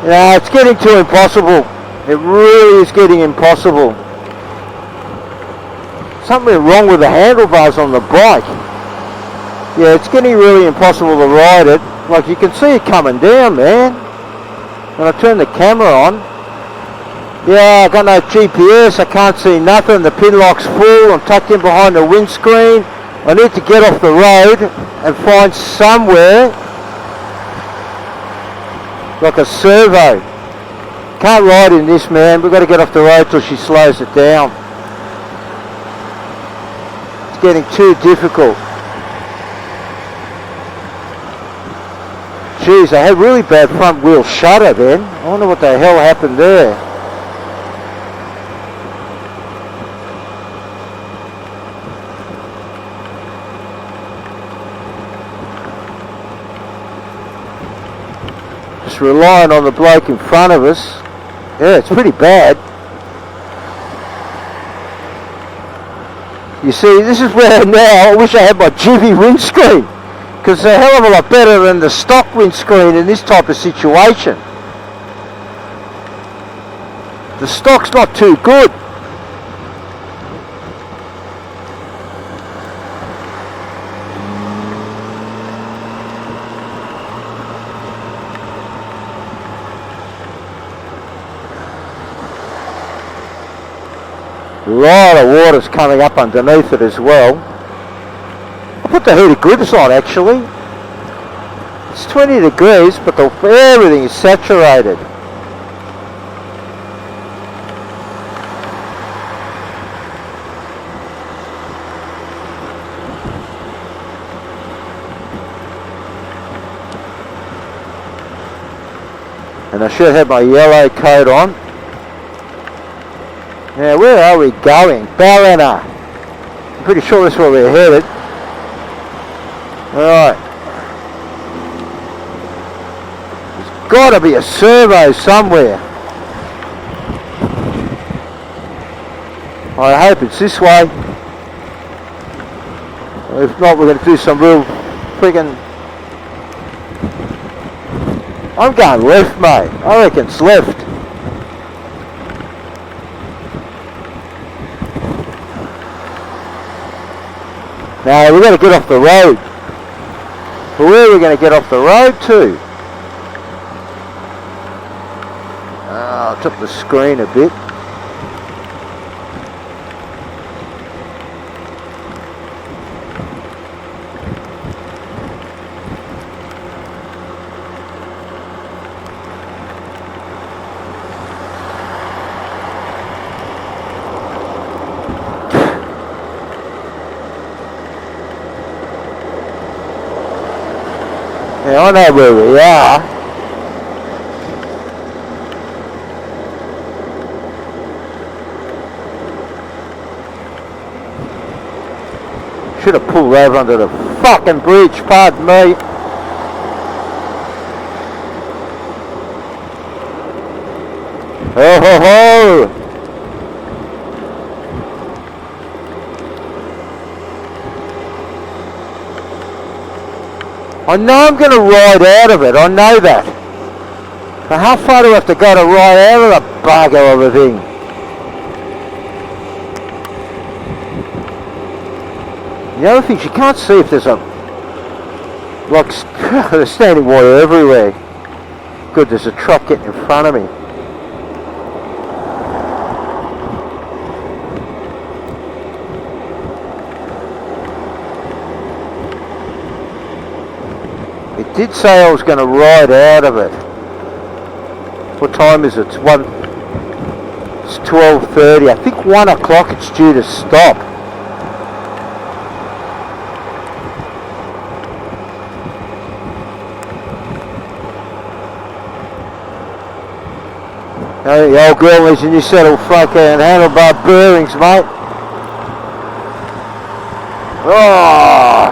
Yeah, it's getting too impossible. It really is getting impossible. Something wrong with the handlebars on the bike. Yeah, it's getting really impossible to ride it. Like, you can see it coming down, man. When I turn the camera on. Yeah, I got no GPS, I can't see nothing. The pin lock's full, I'm tucked in behind the windscreen. I need to get off the road and find somewhere like a servo. Can't ride in this, man. We've got to get off the road till she slows it down. It's getting too difficult. Jeez, I had really bad front wheel shutter then. I wonder what the hell happened there. Just relying on the bloke in front of us. Yeah, it's pretty bad. You see, this is where now I wish I had my jivvy windscreen, because it's a hell of a lot better than the stock windscreen in this type of situation. The stock's not too good. A lot of water's coming up underneath it as well. I put the heated grips on actually. It's 20 degrees, but everything is saturated. And I should have my yellow coat on. Now, where are we going? Byron. I'm pretty sure that's where we're headed. Alright. There's got to be a servo somewhere. I hope it's this way. If not, we're going to do some real friggin'... I'm going left, mate. I reckon it's left. Now we've got to get off the road. But where are we going to get off the road to? I'll tip the screen a bit. Yeah, I know where we are. Should have pulled over under the fucking bridge, pardon me. Oh ho ho! I know I'm going to ride out of it, I know that. But how far do I have to go to ride out of the bugger of a thing? The other thing is you can't see if there's a... Like, there's standing water everywhere. Good, there's a truck getting in front of me. It did say I was going to ride out of it. What time is it? It's 12:30. I think 1 o'clock it's due to stop. Hey, the old girl needs a new set of fucking handlebar bearings, mate. Oh,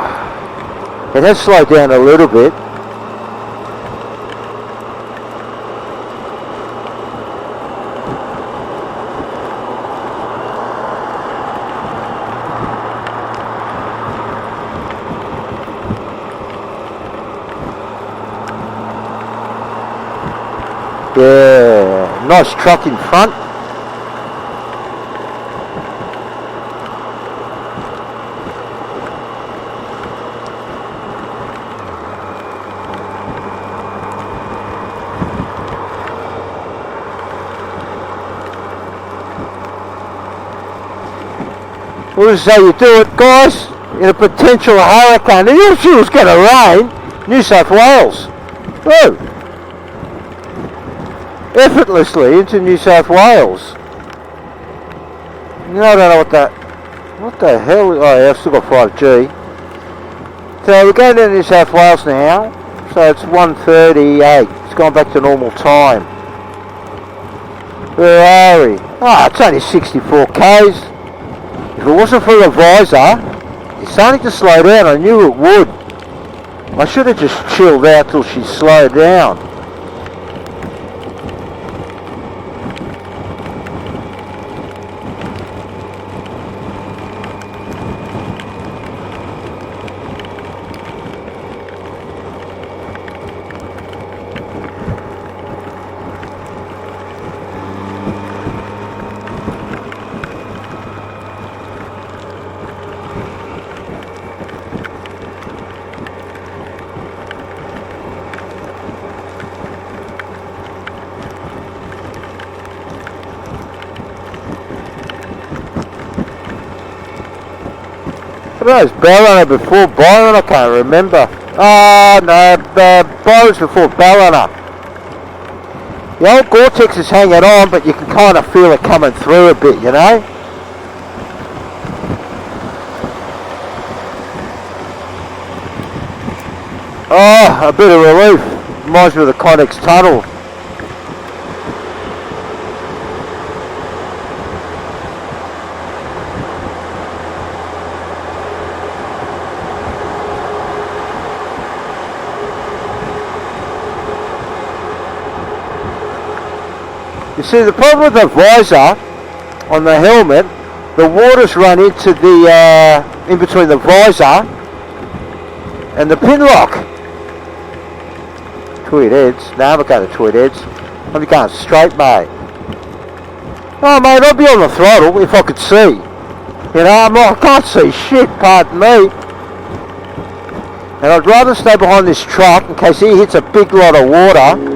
it has slowed down a little bit. Yeah, nice truck in front. Well, this is how you do it, guys, in a potential hurricane. And if it was going to rain, New South Wales. Whoa. Effortlessly into New South Wales. No, I don't know what the hell, oh yeah, I've still got 5G. So we're going to New South Wales now, so it's 1:38, it's gone back to normal time. Where are we? Oh, it's only 64 k's. If it wasn't for the visor, it's starting to slow down, I knew it would. I should have just chilled out till she slowed down. What was Byron before Byron? I can't remember. Oh no, Byron's before Byron. The old Gore-Tex is hanging on, but you can kind of feel it coming through a bit, you know? Oh, a bit of relief. Reminds me of the Connex tunnel. You see, the problem with the visor on the helmet, the water's run into the, in between the visor and the pin lock. Tweed heads. No, I'm not going to tweed heads. I'm going straight, mate. Oh, mate, I'd be on the throttle if I could see. You know, I can't see shit, pardon me. And I'd rather stay behind this truck in case he hits a big lot of water.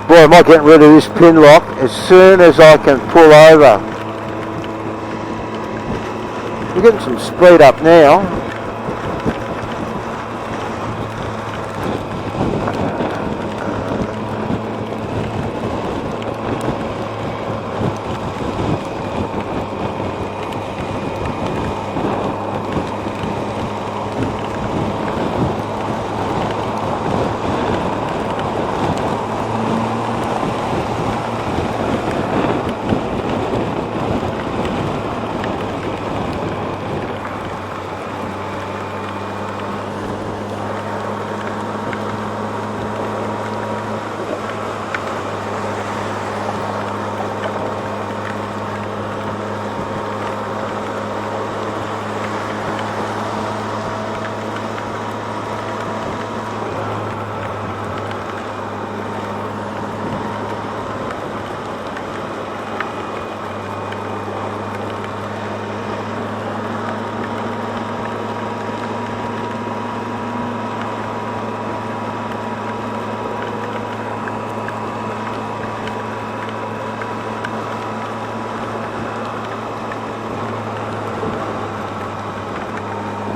Boy, am I getting rid of this pin lock as soon as I can pull over. We're getting some speed up now.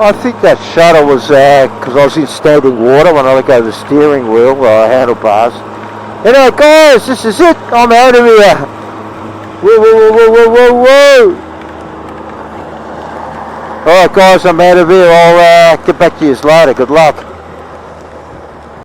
I think that shuttle was because I was in standing water when I let go of the steering wheel, handlebars. Anyway, guys, this is it. I'm out of here. Whoa, whoa, whoa, whoa, whoa, whoa. Alright, guys, I'm out of here. I'll get back to you later. Good luck.